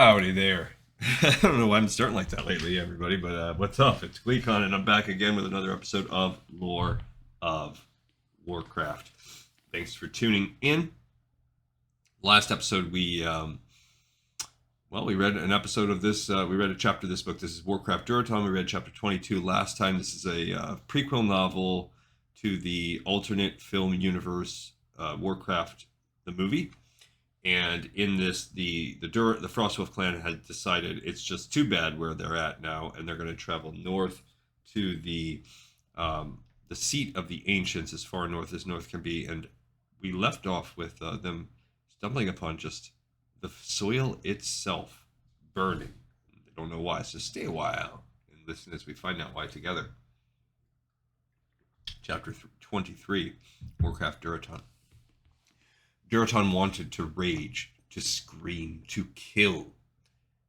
Howdy there. I don't know why I'm starting like that lately, everybody, but what's up? It's GleeCon, and I'm back again with another episode of Lore of Warcraft. Thanks for tuning in. Last episode, we read an episode of this. We read a chapter of this book. This is Warcraft Durotan. We read chapter 22 last time. This is a prequel novel to the alternate film universe, Warcraft, the movie. And in this, the Frostwolf clan had decided it's just too bad where they're at now, and they're going to travel north to the seat of the ancients, as far north as north can be. And we left off with them stumbling upon just the soil itself burning. They don't know why, so stay a while and listen as we find out why together. Chapter 23, Warcraft Durotan. Durotan wanted to rage, to scream, to kill,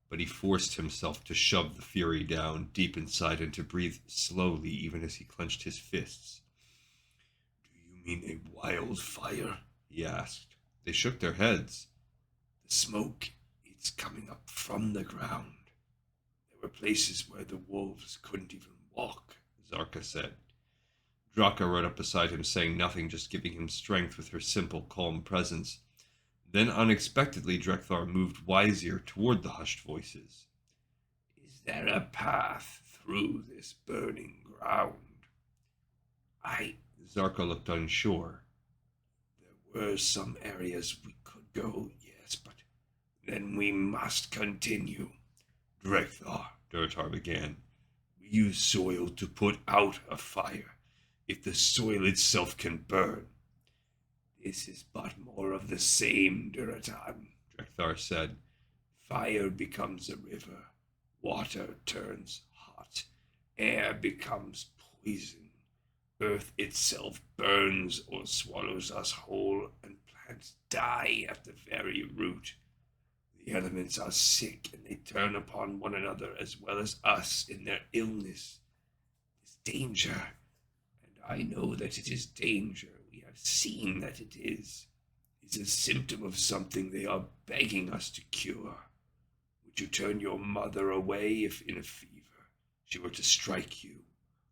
but he forced himself to shove the fury down deep inside and to breathe slowly even as he clenched his fists. "Do you mean a wildfire?" he asked. They shook their heads. "The smoke, it's coming up from the ground. There were places where the wolves couldn't even walk," Zarka said. Draka rode up beside him, saying nothing, just giving him strength with her simple, calm presence. Then, unexpectedly, Drekthar moved Wizir toward the hushed voices. "Is there a path through this burning ground?" Zarka looked unsure. "There were some areas we could go, yes, but then we must continue." "Drekthar," Durotar began, "we use soil to put out a fire. If the soil itself can burn." "This is but more of the same, Durotan," Drekthar said. "Fire becomes a river, water turns hot, air becomes poison, earth itself burns or swallows us whole, and plants die at the very root. The elements are sick, and they turn upon one another as well as us in their illness. This danger, I know that it is danger, we have seen that it is a symptom of something they are begging us to cure. Would you turn your mother away if in a fever she were to strike you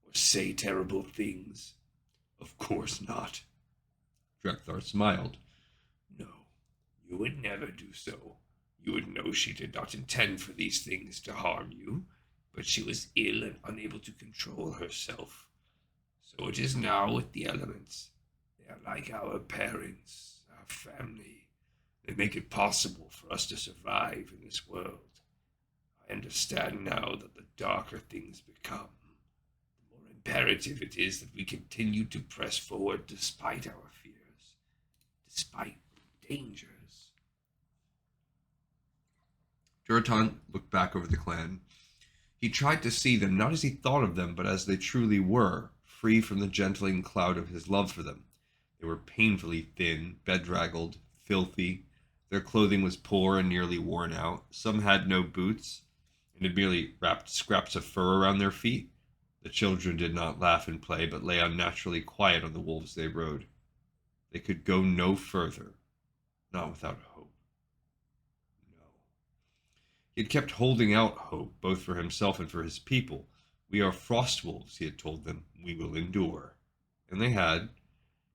or say terrible things?" "Of course not." Drekthar smiled. "No, you would never do so. You would know she did not intend for these things to harm you, but she was ill and unable to control herself. So it is now with the elements. They are like our parents, our family. They make it possible for us to survive in this world. I understand now that the darker things become, the more imperative it is that we continue to press forward despite our fears, despite dangers." Durotan looked back over the clan. He tried to see them not as he thought of them, but as they truly were, free from the gentling cloud of his love for them. They were painfully thin, bedraggled, filthy. Their clothing was poor and nearly worn out. Some had no boots, and had merely wrapped scraps of fur around their feet. The children did not laugh and play, but lay unnaturally quiet on the wolves they rode. They could go no further, not without hope. No. He had kept holding out hope, both for himself and for his people. "We are frost wolves," he had told them. "We will endure." And they had.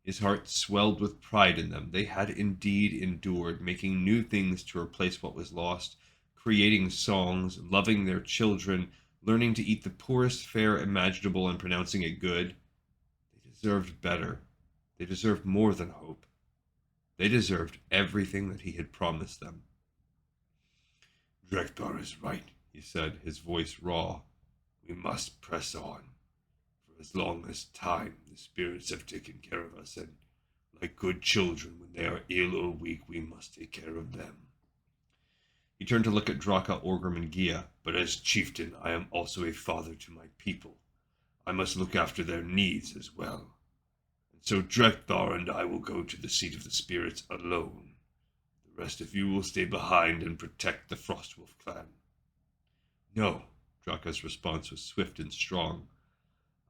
His heart swelled with pride in them. They had indeed endured, making new things to replace what was lost, creating songs, loving their children, learning to eat the poorest fare imaginable and pronouncing it good. They deserved better. They deserved more than hope. They deserved everything that he had promised them. "Drekthar is right," he said, his voice raw. "We must press on. For as long as time, the spirits have taken care of us, and like good children, when they are ill or weak, we must take care of them." He turned to look at Draka, Orgrim, and Gia. "But as chieftain, I am also a father to my people. I must look after their needs as well. And so Drekthar and I will go to the seat of the spirits alone. The rest of you will stay behind and protect the Frostwolf clan." "No." Draka's response was swift and strong.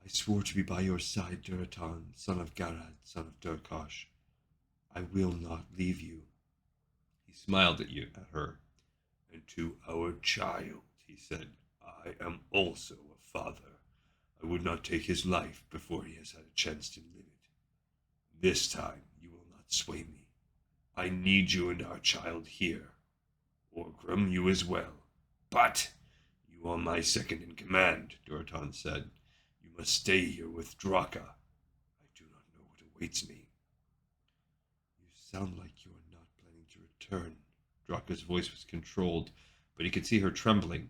"I swore to be by your side, Durotan, son of Garad, son of Durkosh. I will not leave you." He smiled at her, And to our child, he said, I am also a father. I would not take his life before he has had a chance to live it. This time you will not sway me. I need you and our child here. Orgrim, you as well. But you are my second in command, Durotan said. You must stay here with Draka. I do not know what awaits me. You sound like you are not planning to return. Draka's voice was controlled, but he could see her trembling.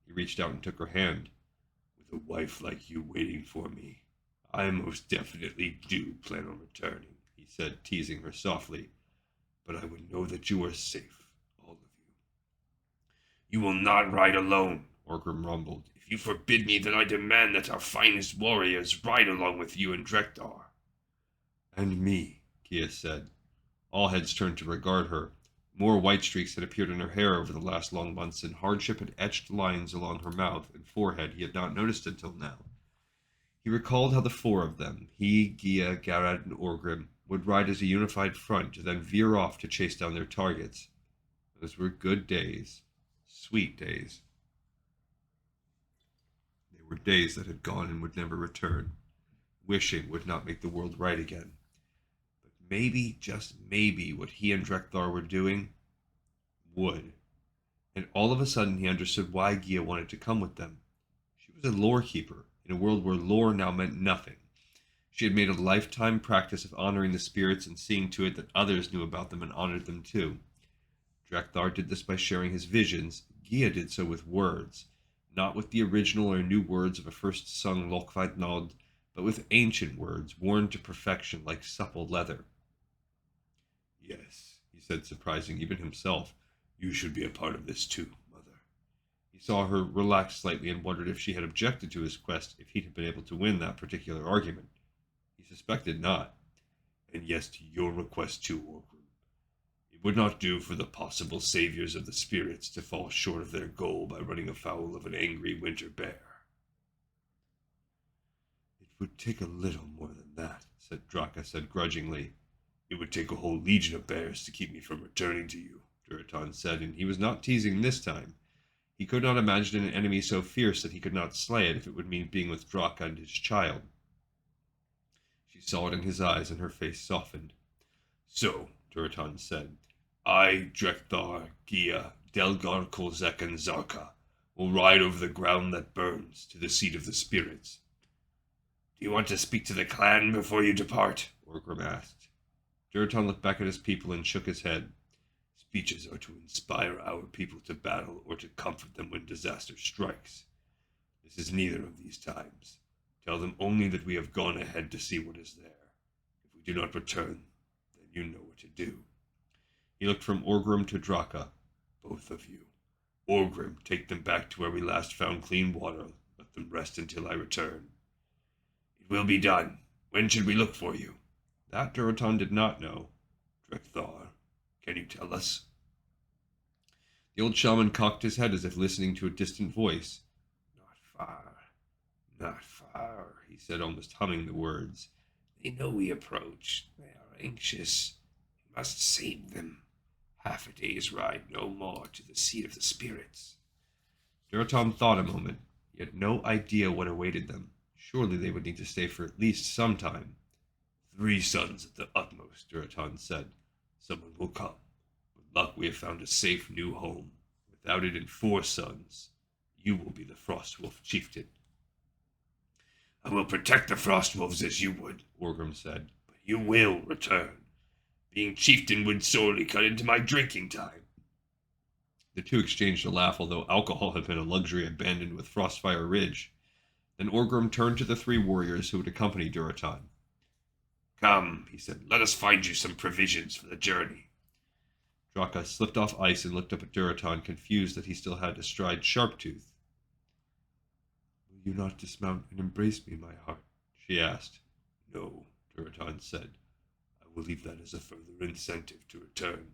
He reached out and took her hand. With a wife like you waiting for me, I most definitely do plan on returning, he said, teasing her softly. But I would know that you are safe, all of you. You will not ride alone, Orgrim rumbled. If you forbid me, then I demand that our finest warriors ride along with you and Drekthar. And me, Kia said. All heads turned to regard her. More white streaks had appeared in her hair over the last long months, and hardship had etched lines along her mouth and forehead he had not noticed until now. He recalled how the four of them, he, Gia, Garad, and Orgrim, would ride as a unified front to then veer off to chase down their targets. Those were good days. Sweet days. They were days that had gone and would never return. Wishing would not make the world right again. Maybe, just maybe, what he and Drekthar were doing would. And all of a sudden he understood why Gia wanted to come with them. She was a lore keeper, in a world where lore now meant nothing. She had made a lifetime practice of honoring the spirits and seeing to it that others knew about them and honored them too. Drekthar did this by sharing his visions. Gia did so with words, not with the original or new words of a first-sung Lokvite Nod, but with ancient words, worn to perfection like supple leather. Yes, he said, surprising even himself. You should be a part of this too, Mother. He saw her relax slightly and wondered if she had objected to his quest if he'd been able to win that particular argument. He suspected not. And yes, to your request too, Orgrim. It would not do for the possible saviors of the spirits to fall short of their goal by running afoul of an angry winter bear. It would take a little more than that, Draka said grudgingly. It would take a whole legion of bears to keep me from returning to you, Durotan said, and he was not teasing this time. He could not imagine an enemy so fierce that he could not slay it if it would mean being with Draka and his child. She saw it in his eyes, and her face softened. So, Durotan said, I, Drekthar, Gia, Delgar, Kolzek, and Zarka will ride over the ground that burns to the seat of the spirits. Do you want to speak to the clan before you depart? Orgrim asked. Durotan looked back at his people and shook his head. Speeches are to inspire our people to battle or to comfort them when disaster strikes. This is neither of these times. Tell them only that we have gone ahead to see what is there. If we do not return, then you know what to do. He looked from Orgrim to Draka. Both of you. Orgrim, take them back to where we last found clean water. Let them rest until I return. It will be done. When should we look for you? That Durotan did not know. Drekthar, can you tell us? The old shaman cocked his head as if listening to a distant voice. Not far, he said, almost humming the words. They know we approach. They are anxious. We must save them. Half a day's ride, no more, to the seat of the spirits. Durotan thought a moment. He had no idea what awaited them. Surely they would need to stay for at least some time. 3 suns at the utmost, Durotan said. Someone will come. With luck we have found a safe new home. Without it in 4 suns, you will be the Frostwolf chieftain. I will protect the Frostwolves as you would, Orgrim said, but you will return. Being chieftain would sorely cut into my drinking time. The two exchanged a laugh, although alcohol had been a luxury abandoned with Frostfire Ridge. Then Orgrim turned to the 3 warriors who would accompany Durotan. Come, he said, let us find you some provisions for the journey. Draka slipped off ice and looked up at Durotan, confused that he still had to stride Sharptooth. Will you not dismount and embrace me, my heart? She asked. No, Durotan said. I will leave that as a further incentive to return.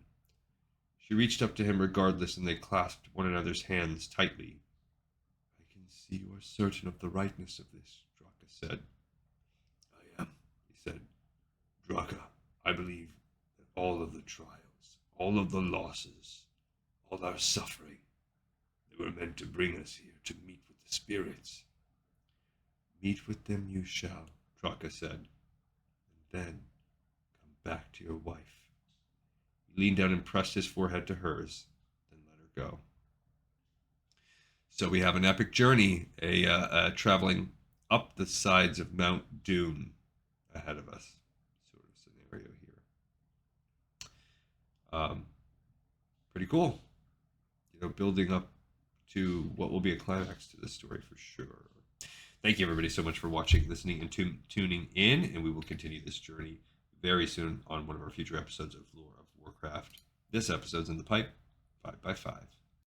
She reached up to him regardless, and they clasped one another's hands tightly. I can see you are certain of the rightness of this, Draka said. I am, he said. Draka, I believe that all of the trials, all of the losses, all our suffering You were meant to bring us here to meet with the spirits. Meet with them you shall, Traka said, and then come back to your wife. He leaned down and pressed his forehead to hers, then let her go. So we have an epic journey, traveling up the sides of Mount Doom ahead of us, sort of scenario here. Pretty cool. Building up to what will be a climax to this story for sure. Thank you, everybody, so much for watching, listening, and tuning in, and we will continue this journey very soon on one of our future episodes of Lore of Warcraft. This episode's in the pipe, 5x5.